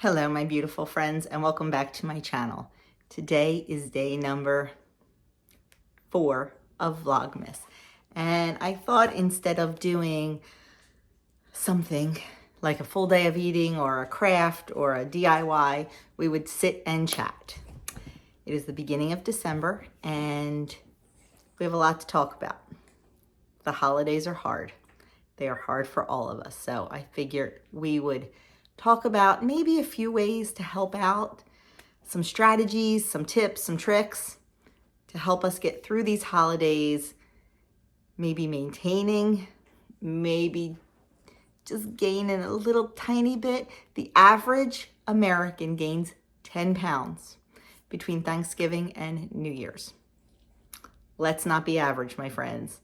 Hello, my beautiful friends, and welcome back to my channel. Today is day number 4 of Vlogmas. And I thought instead of doing something like a full day of eating or a craft or a DIY, we would sit and chat. It is the beginning of December and we have a lot to talk about. The holidays are hard. They are hard for all of us. So I figured we would talk about maybe a few ways to help out, some strategies, some tips, some tricks to help us get through these holidays, maybe maintaining, maybe just gaining a little tiny bit. The average American gains 10 pounds between Thanksgiving and New Year's. Let's not be average, my friends.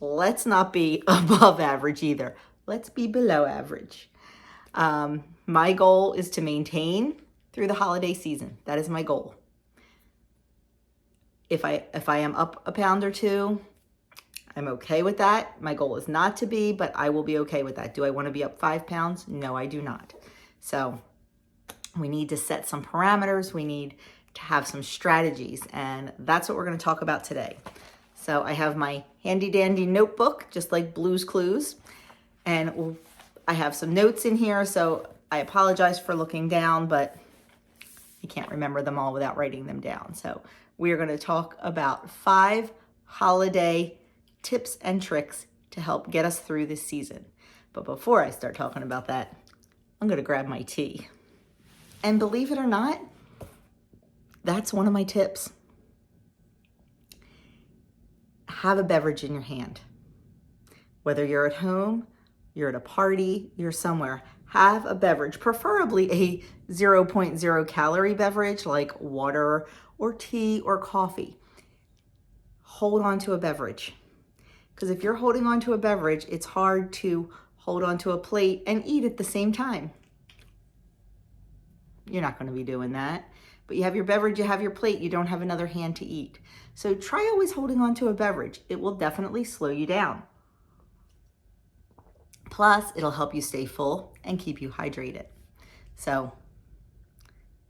Let's not be above average either. Let's be below average. My goal is to maintain through the holiday season. That is my goal. If I am up a pound or two, I'm okay with that. My goal is not to be, but I will be okay with that. Do I want to be up 5 pounds? No, I do not. So we need to set some parameters. We need to have some strategies, and that's what we're going to talk about today. So I have my handy dandy notebook, just like Blue's Clues, and I have some notes in here, so I apologize for looking down, but you can't remember them all without writing them down. So we are going to talk about 5 holiday tips and tricks to help get us through this season. But before I start talking about that, I'm going to grab my tea. And believe it or not, that's one of my tips. Have a beverage in your hand. Whether you're at home, you're at a party, you're somewhere, have a beverage, preferably a 0.0 calorie beverage like water or tea or coffee. Hold on to a beverage. Because if you're holding on to a beverage, it's hard to hold on to a plate and eat at the same time. You're not going to be doing that. But you have your beverage, you have your plate, you don't have another hand to eat. So try always holding on to a beverage. It will definitely slow you down. Plus, it'll help you stay full and keep you hydrated. So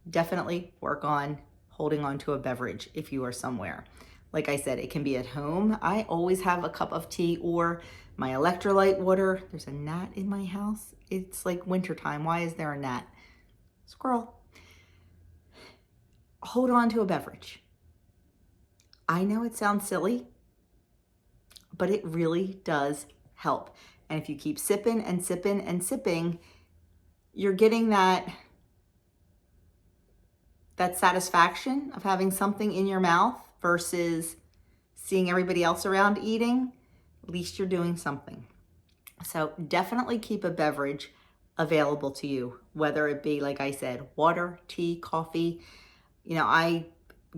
definitely work on holding on to a beverage if you are somewhere. Like I said, it can be at home. I always have a cup of tea or my electrolyte water. There's a gnat in my house. It's like wintertime. Why is there a gnat? Squirrel. Hold on to a beverage. I know it sounds silly, but it really does help. And if you keep sipping and sipping and sipping, you're getting that satisfaction of having something in your mouth versus seeing everybody else around eating. At least you're doing something. So definitely keep a beverage available to you, whether it be, like I said, water, tea, coffee. You know, I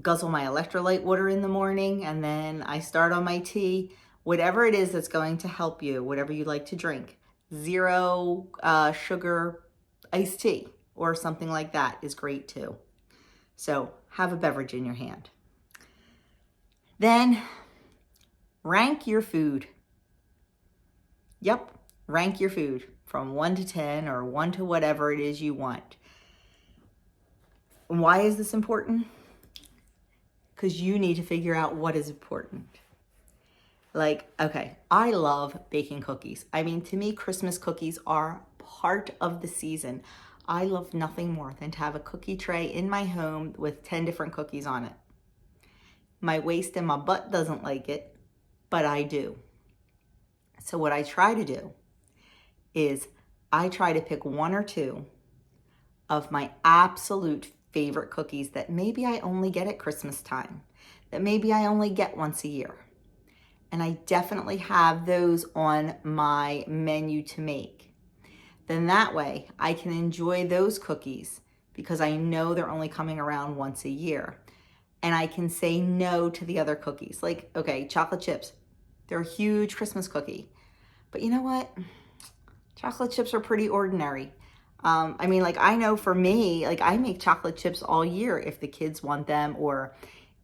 guzzle my electrolyte water in the morning and then I start on my tea. Whatever it is that's going to help you, whatever you like to drink, 0 sugar iced tea or something like that is great too. So have a beverage in your hand. Then rank your food. Yep, rank your food from 1 to 10 or 1 to whatever it is you want. Why is this important? Because you need to figure out what is important. Like, okay, I love baking cookies. I mean, to me, Christmas cookies are part of the season. I love nothing more than to have a cookie tray in my home with 10 different cookies on it. My waist and my butt doesn't like it, but I do. So what I try to do is I try to pick 1 or 2 of my absolute favorite cookies that maybe I only get at Christmas time, that maybe I only get once a year. And I definitely have those on my menu to make. Then that way I can enjoy those cookies because I know they're only coming around once a year. And I can say no to the other cookies. Like, okay, chocolate chips, they're a huge Christmas cookie. But you know what? Chocolate chips are pretty ordinary. I mean, like, I know for me, like, I make chocolate chips all year if the kids want them, or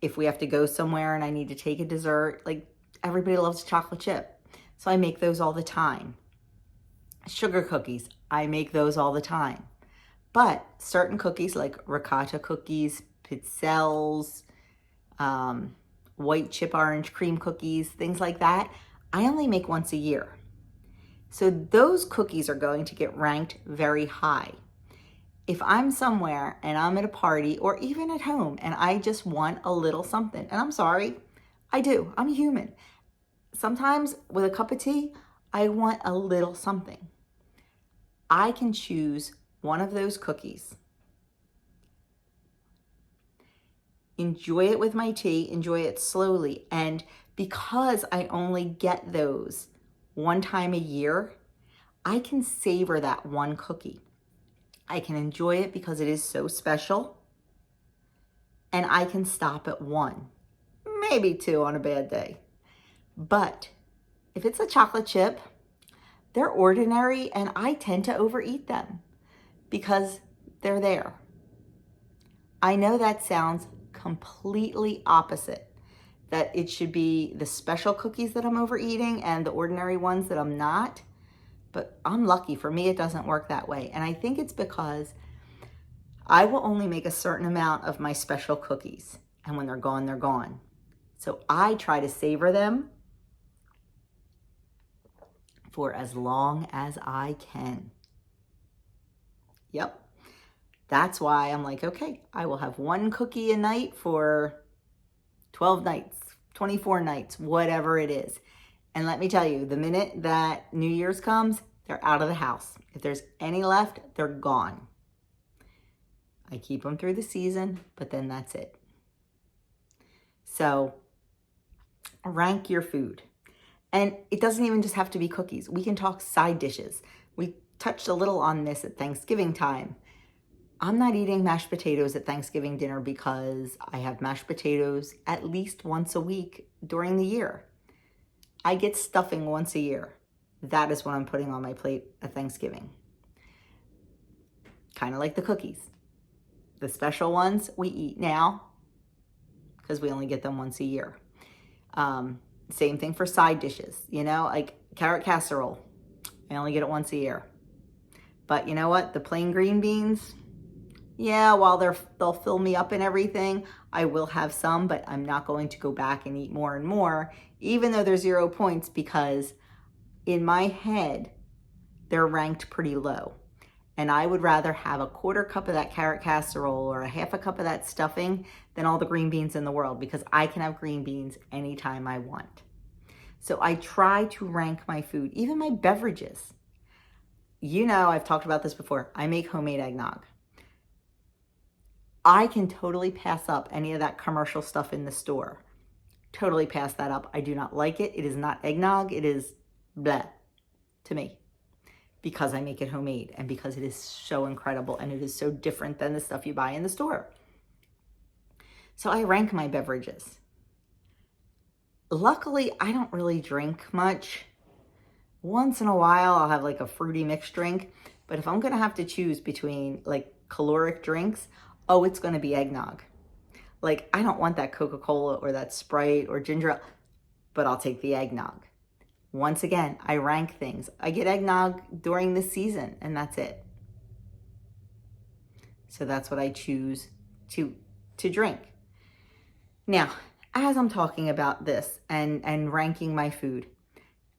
if we have to go somewhere and I need to take a dessert. Like, everybody loves chocolate chip. So I make those all the time. Sugar cookies, I make those all the time. But certain cookies like ricotta cookies, pizzelles, white chip orange cream cookies, things like that, I only make once a year. So those cookies are going to get ranked very high. If I'm somewhere and I'm at a party or even at home and I just want a little something, and I'm sorry, I do, I'm human. Sometimes with a cup of tea, I want a little something. I can choose one of those cookies, enjoy it with my tea, enjoy it slowly. And because I only get those one time a year, I can savor that one cookie. I can enjoy it because it is so special. And I can stop at one, maybe two on a bad day. But if it's a chocolate chip, they're ordinary and I tend to overeat them because they're there. I know that sounds completely opposite, that it should be the special cookies that I'm overeating and the ordinary ones that I'm not, but I'm lucky. For me, it doesn't work that way. And I think it's because I will only make a certain amount of my special cookies, and when they're gone, they're gone. So I try to savor them for as long as I can. Yep. That's why I'm like, okay, I will have one cookie a night for 12 nights, 24 nights, whatever it is. And let me tell you, the minute that New Year's comes, they're out of the house. If there's any left, they're gone. I keep them through the season, but then that's it. So rank your food. And it doesn't even just have to be cookies. We can talk side dishes. We touched a little on this at Thanksgiving time. I'm not eating mashed potatoes at Thanksgiving dinner because I have mashed potatoes at least once a week during the year. I get stuffing once a year. That is what I'm putting on my plate at Thanksgiving. Kind of like the cookies. The special ones we eat now because we only get them once a year. Same thing for side dishes, like carrot casserole. I only get it once a year. But you know what? The plain green beans, yeah, while they'll fill me up and everything, I will have some, but I'm not going to go back and eat more and more, even though they're 0 points, because in my head, they're ranked pretty low. And I would rather have a 1/4 cup of that carrot casserole or a 1/2 cup of that stuffing than all the green beans in the world, because I can have green beans anytime I want. So I try to rank my food, even my beverages. I've talked about this before. I make homemade eggnog. I can totally pass up any of that commercial stuff in the store. Totally pass that up. I do not like it. It is not eggnog. It is bleh to me, because I make it homemade and because it is so incredible and it is so different than the stuff you buy in the store. So I rank my beverages. Luckily, I don't really drink much. Once in a while, I'll have like a fruity mixed drink. But if I'm going to have to choose between like caloric drinks, it's going to be eggnog. Like, I don't want that Coca-Cola or that Sprite or ginger ale, but I'll take the eggnog. Once again, I rank things. I get eggnog during the season, and that's it. So that's what I choose to drink. Now, as I'm talking about this and ranking my food,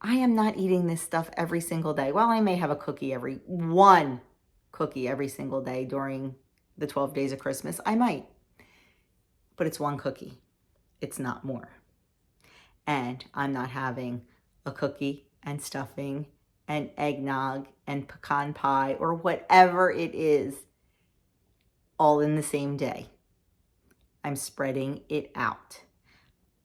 I am not eating this stuff every single day. Well, I may have one cookie every single day during the 12 days of Christmas. I might, but it's one cookie. It's not more. And I'm not having a cookie and stuffing and eggnog and pecan pie or whatever it is all in the same day. I'm spreading it out.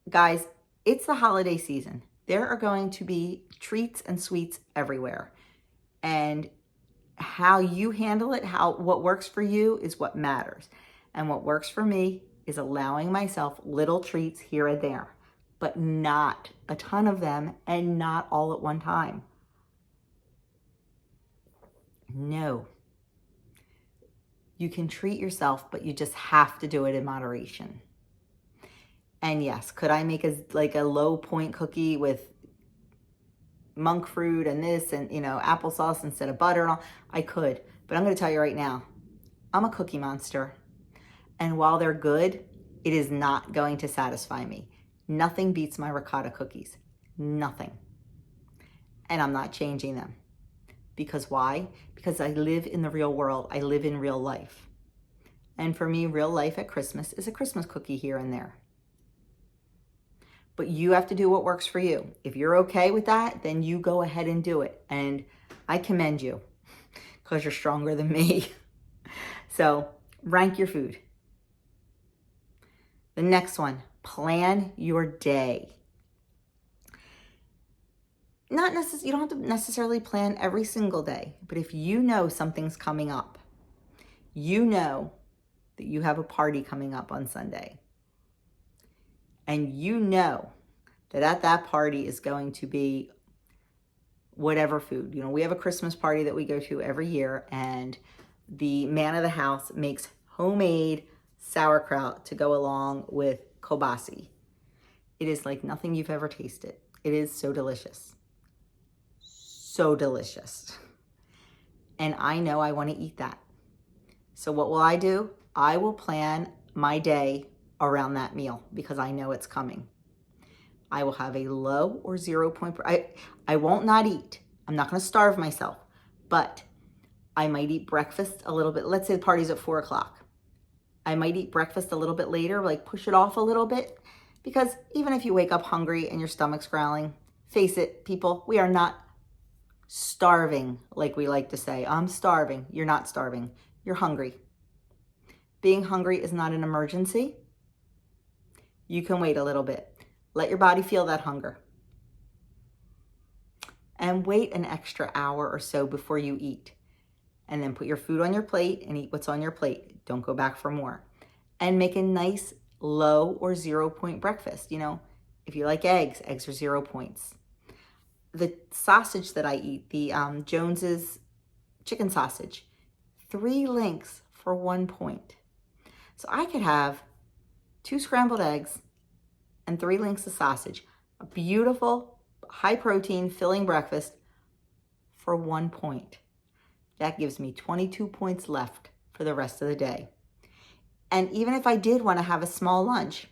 Guys, it's the holiday season. There are going to be treats and sweets everywhere. And how you handle it, what works for you is what matters. And what works for me is allowing myself little treats here and there, but not a ton of them and not all at one time. No. You can treat yourself, but you just have to do it in moderation. And yes, could I make a low point cookie with monk fruit and this and, applesauce instead of butter and all? I could, but I'm going to tell you right now, I'm a cookie monster. And while they're good, it is not going to satisfy me. Nothing beats my ricotta cookies. Nothing. And I'm not changing them. Because why? Because I live in the real world. I live in real life. And for me, real life at Christmas is a Christmas cookie here and there. But you have to do what works for you. If you're okay with that, then you go ahead and do it. And I commend you because you're stronger than me. So rank your food. The next one, plan your day. You don't have to necessarily plan every single day, but if you know something's coming up, you know that you have a party coming up on Sunday, and you know that at that party is going to be whatever food. You know, we have a Christmas party that we go to every year, and the man of the house makes homemade sauerkraut to go along with kobasi. It is like nothing you've ever tasted. It is so delicious. So delicious. And I know I want to eat that. So what will I do? I will plan my day around that meal because I know it's coming. I will have a low or 0 point. I won't not eat. I'm not going to starve myself, but I might eat breakfast a little bit. Let's say the party's at 4 o'clock. I might eat breakfast a little bit later, like push it off a little bit, because even if you wake up hungry and your stomach's growling, face it, people, we are not starving like we like to say. I'm starving. You're not starving. You're hungry. Being hungry is not an emergency. You can wait a little bit. Let your body feel that hunger. And wait an extra hour or so before you eat. And then put your food on your plate and eat what's on your plate. Don't go back for more. And make a nice low or 0 point breakfast. You know, if you like eggs, eggs are 0 points. The sausage that I eat, the Jones's chicken sausage, 3 links for 1 point. So I could have 2 scrambled eggs and 3 links of sausage. A beautiful, high protein, filling breakfast for 1 point. That gives me 22 points left for the rest of the day. And even if I did want to have a small lunch,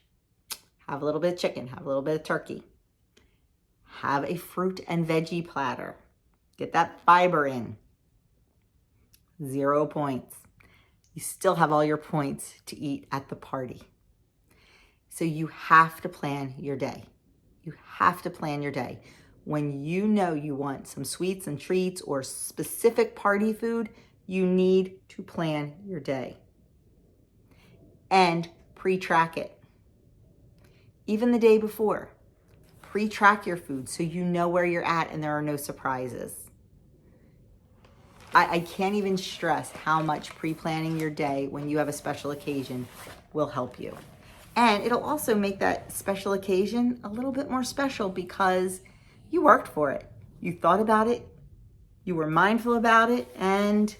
have a little bit of chicken, have a little bit of turkey, have a fruit and veggie platter, get that fiber in, 0 points. You still have all your points to eat at the party. So you have to plan your day. You have to plan your day. When you know you want some sweets and treats or specific party food, you need to plan your day. And pre-track it. Even the day before, pre-track your food so you know where you're at and there are no surprises. I can't even stress how much pre-planning your day when you have a special occasion will help you. And it'll also make that special occasion a little bit more special because you worked for it. You thought about it. You were mindful about it. And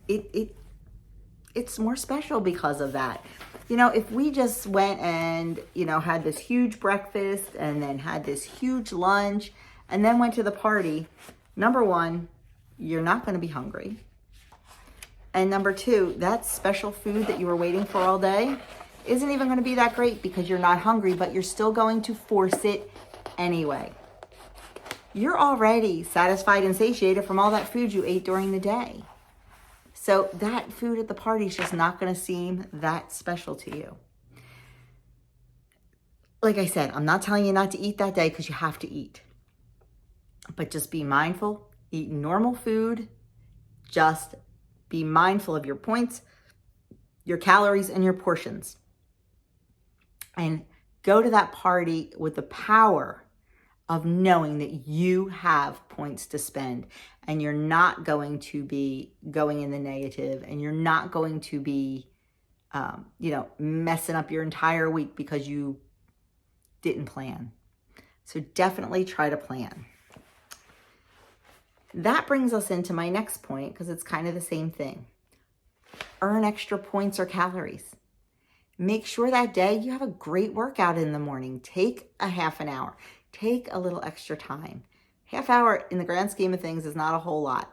it's more special because of that. You know, if we just went and, had this huge breakfast and then had this huge lunch and then went to the party, number one, you're not going to be hungry. And number two, that special food that you were waiting for all day isn't even going to be that great because you're not hungry, but you're still going to force it anyway. You're already satisfied and satiated from all that food you ate during the day. So that food at the party is just not going to seem that special to you. Like I said, I'm not telling you not to eat that day because you have to eat. But just be mindful, eat normal food, just be mindful of your points, your calories, and your portions. And go to that party with the power of knowing that you have points to spend and you're not going to be going in the negative and you're not going to be, messing up your entire week because you didn't plan. So definitely try to plan. That brings us into my next point because it's kind of the same thing. Earn extra points or calories. Make sure that day you have a great workout in the morning. Take a half an hour. Take a little extra time. Half hour in the grand scheme of things is not a whole lot.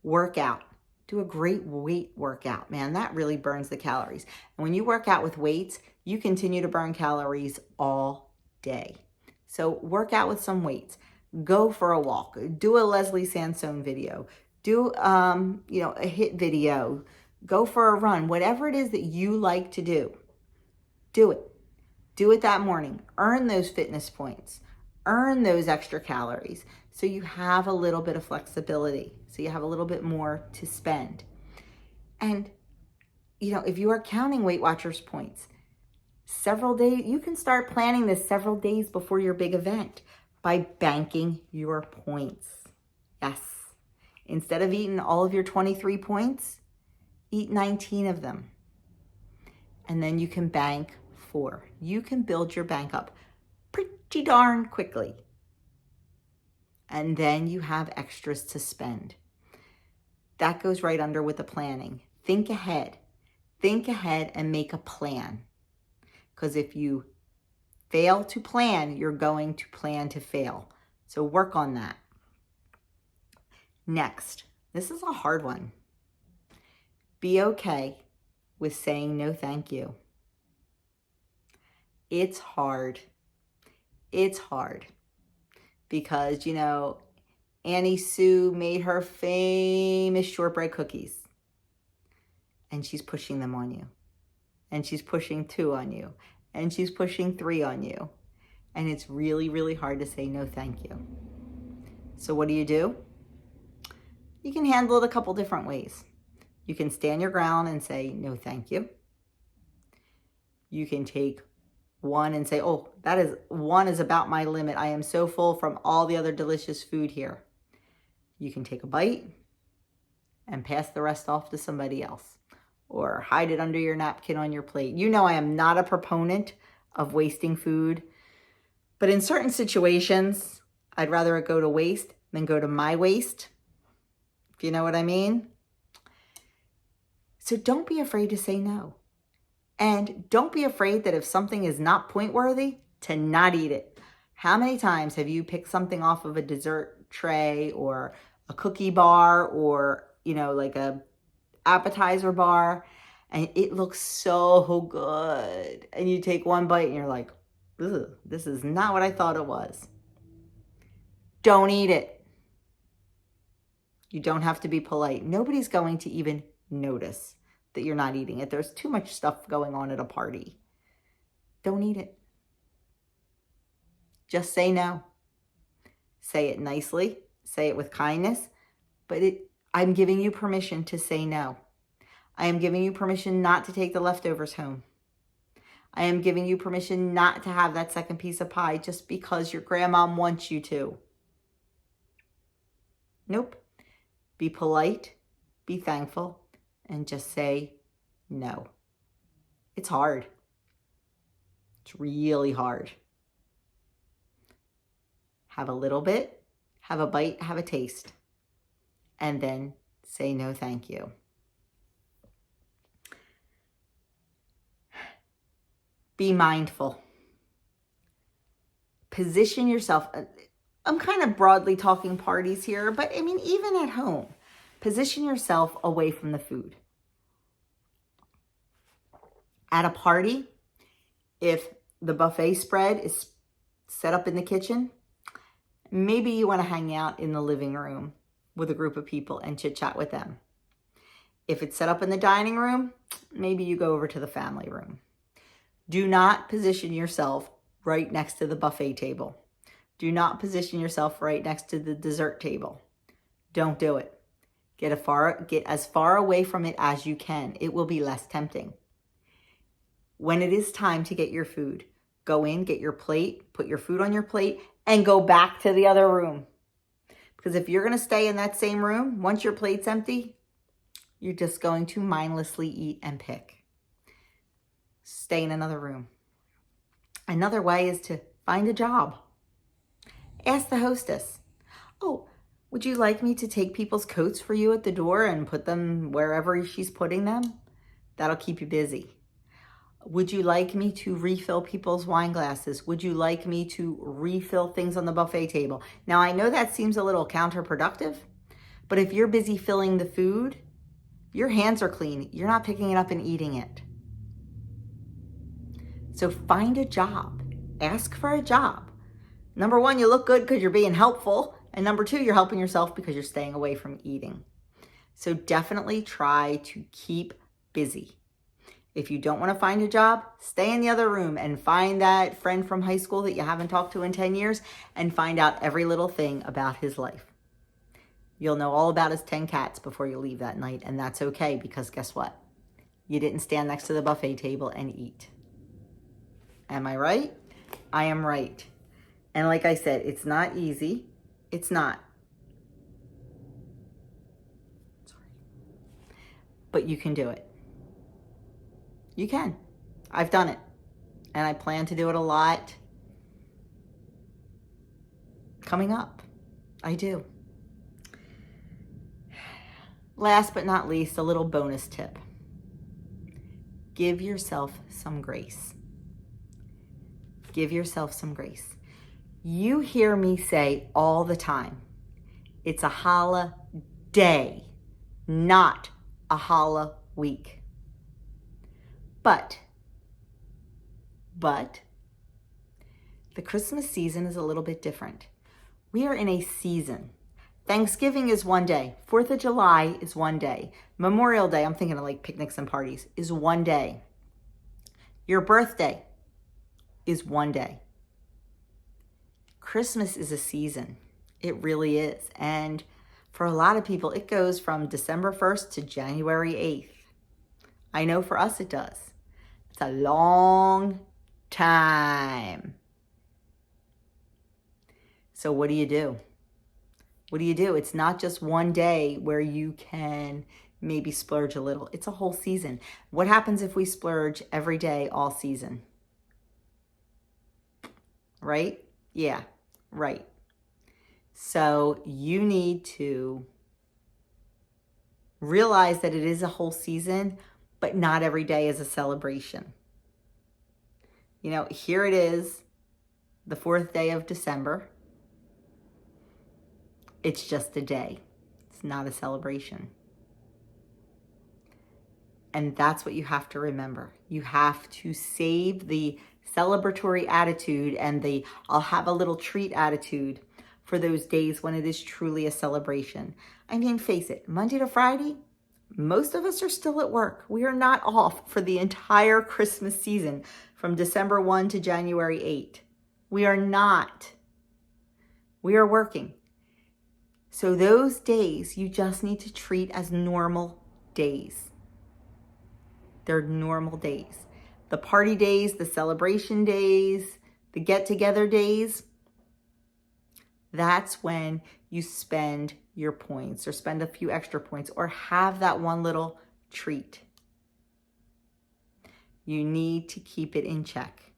Work out. Do a great weight workout, man. That really burns the calories. And when you work out with weights, you continue to burn calories all day. So work out with some weights. Go for a walk. Do a Leslie Sansone video. Do a HIIT video. Go for a run. Whatever it is that you like to do, do it. Do it that morning. Earn those fitness points. Earn those extra calories so you have a little bit of flexibility, so you have a little bit more to spend. And, if you are counting Weight Watchers points, several days, you can start planning this several days before your big event by banking your points. Yes. Instead of eating all of your 23 points, eat 19 of them. And then you can bank 4. You can build your bank up pretty darn quickly. And then you have extras to spend. That goes right under with the planning. Think ahead. Think ahead and make a plan. Because if you fail to plan, you're going to plan to fail. So work on that. Next, this is a hard one. Be okay with saying no thank you. It's hard. It's hard because, Annie Sue made her famous shortbread cookies and she's pushing them on you, and she's pushing 2 on you, and she's pushing 3 on you. And it's really, really hard to say no thank you. So what do? You can handle it a couple different ways. You can stand your ground and say no thank you. You can take 1 and say, oh, 1 is about my limit. I am so full from all the other delicious food here. You can take a bite and pass the rest off to somebody else, or hide it under your napkin on your plate. I am not a proponent of wasting food, but in certain situations, I'd rather it go to waste than go to my waste, if you know what I mean. So don't be afraid to say no. And don't be afraid that if something is not point worthy, to not eat it. How many times have you picked something off of a dessert tray or a cookie bar or, like a appetizer bar, and it looks so good, and you take 1 bite and you're like, ugh, this is not what I thought it was. Don't eat it. You don't have to be polite. Nobody's going to even notice that you're not eating it. There's too much stuff going on at a party. Don't eat it. Just say no. Say it nicely. Say it with kindness. But I'm giving you permission to say no. I am giving you permission not to take the leftovers home. I am giving you permission not to have that second piece of pie just because your grandma wants you to. Nope. Be polite. Be thankful. And just say no. It's hard. It's really hard. Have a little bit, have a bite, have a taste, and then say no thank you. Be mindful. Position yourself. I'm kind of broadly talking parties here, but even at home, position yourself away from the food. At a party, if the buffet spread is set up in the kitchen, maybe you want to hang out in the living room with a group of people and chit chat with them. If it's set up in the dining room, maybe you go over to the family room. Do not position yourself right next to the buffet table. Do not position yourself right next to the dessert table. Don't do it. Get as far away from it as you can. It will be less tempting. When it is time to get your food, go in, get your plate, put your food on your plate, and go back to the other room. Because if you're going to stay in that same room, once your plate's empty, you're just going to mindlessly eat and pick. Stay in another room. Another way is to find a job. Ask the hostess, oh, would you like me to take people's coats for you at the door and put them wherever she's putting them? That'll keep you busy. Would you like me to refill people's wine glasses? Would you like me to refill things on the buffet table? Now, I know that seems a little counterproductive, but if you're busy filling the food, Your hands are clean. You're not picking it up and eating it. So find a job. Ask for a job. Number one, you look good because you're being helpful. And number two, you're helping yourself because you're staying away from eating. So definitely try to keep busy. If you don't want to find a job, stay in the other room and find that friend from high school that you haven't talked to in 10 years and find out every little thing about his life. You'll know all about his 10 cats before you leave that night, and that's okay because guess what? You didn't stand next to the buffet table and eat. Am I right? I am right. And like I said, it's not easy. It's not. Sorry. But you can do it. You can. I've done it. And I plan to do it a lot coming up. I do. Last but not least, a little bonus tip. Give yourself some grace. Give yourself some grace. You hear me say all the time, it's a holiday, not a holla week. But the Christmas season is a little bit different. We are in a season. Thanksgiving is one day. 4th of July is one day. Memorial Day, I'm thinking of like picnics and parties, is one day. Your birthday is one day. Christmas is a season. It really is. And for a lot of people, it goes from December 1st to January 8th. I know for us it does. It's a long time. So what do you do? What do you do? It's not just one day where you can maybe splurge a little. It's a whole season. What happens if we splurge every day all season? Right? Yeah, right. So you need to realize that it is a whole season, but not every day is a celebration. You know, here it is, the 4th day of December. It's just a day. It's not a celebration. And that's what you have to remember. You have to save the celebratory attitude and the I'll have a little treat attitude for those days when it is truly a celebration. I mean, face it, Monday to Friday, most of us are still at work. We are not off for the entire Christmas season from December 1 to January 8. We are not. We are working. So those days you just need to treat as normal days. They're normal days. The party days, the celebration days, the get-together days, that's when you spend your points or spend a few extra points or have that one little treat. You need to keep it in check.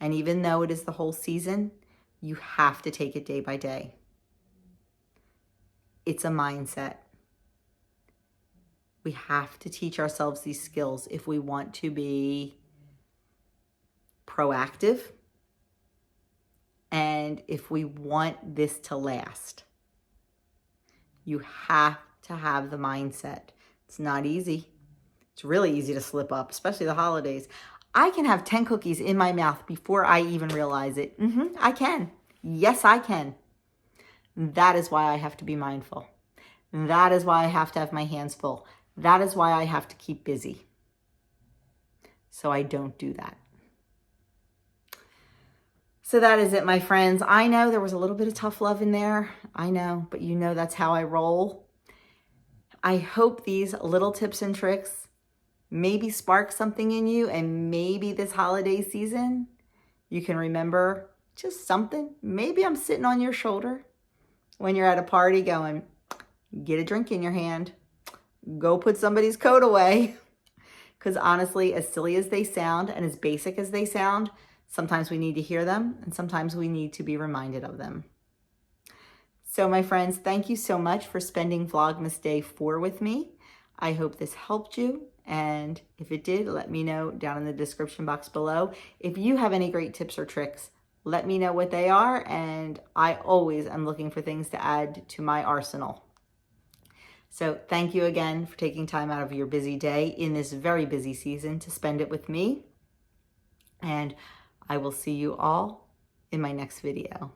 And even though it is the whole season, you have to take it day by day. It's a mindset. We have to teach ourselves these skills if we want to be proactive and if we want this to last. You have to have the mindset. It's not easy. It's really easy to slip up, especially the holidays. I can have 10 cookies in my mouth before I even realize it. I can. Yes, I can. That is why I have to be mindful. That is why I have to have my hands full. That is why I have to keep busy. So I don't do that. So that is it, my friends. I know there was a little bit of tough love in there. I know, but you know that's how I roll. I hope these little tips and tricks maybe spark something in you, and maybe this holiday season you can remember just something. Maybe I'm sitting on your shoulder when you're at a party going, get a drink in your hand. Go put somebody's coat away. Because honestly, as silly as they sound and as basic as they sound, sometimes we need to hear them and sometimes we need to be reminded of them. So my friends, thank you so much for spending Vlogmas Day 4 with me. I hope this helped you. And if it did, let me know down in the description box below. If you have any great tips or tricks, let me know what they are. And I always am looking for things to add to my arsenal. So thank you again for taking time out of your busy day in this very busy season to spend it with me. And I will see you all in my next video.